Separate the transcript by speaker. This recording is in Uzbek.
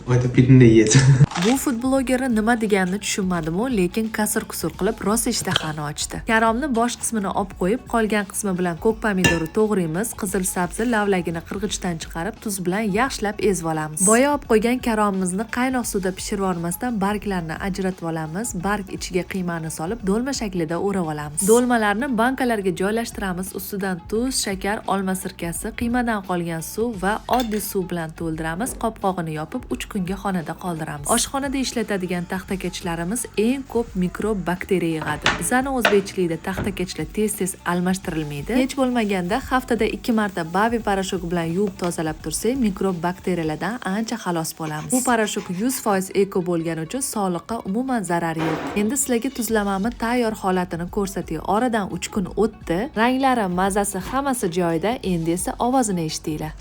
Speaker 1: Это переедет.
Speaker 2: Bu food blogeri nima deganini tushunmadim-u, lekin kasr-kusur qilib rosa ishtahani ochdi. Karomni bosh qismini olib qo'yib, qolgan qismi bilan ko'k pomidorni to'g'raymiz, qizil sabzi lavlagini qirg'ichdan chiqarib, tuz bilan yaxshilab ezib olamiz. Boya olib qo'ygan karomimizni qaynoq suvda pishirib olmasdan barglarini ajratib olamiz. Barg ichiga qiymani solib, do'lma shaklida o'rab olamiz. Do'lmalarni bankalarga joylashtiramiz. Ustidan tuz, shakar, olma sirkasi, qiymadan qolgan suv va oddiy suv bilan to'ldiramiz. Qopqog'ini yopib 3 kunga xonada qoldiramiz. Oshxonada ishlatadigan taxtakechlarimiz eng ko'p mikrob bakteriya yig'adi. Bizning o'zbekchilikda taxtakechlar tez-tez almashtirilmaydi. Hech bo'lmaganda haftada 2 marta babi parashok bilan yuvib tozalab tursak, mikrob bakteriyalardan ancha xalos bo'lamiz. Bu parashok 100% eko bo'lgani uchun sog'liqqa umuman zarari yo'q. Endi sizlarga tuzlamamni tayyor holatini ko'rsatay. Oradan 3 kun o'tdi. Ranglari, mazasi hammasi joyida. Endi esa ovozini eshitinglar.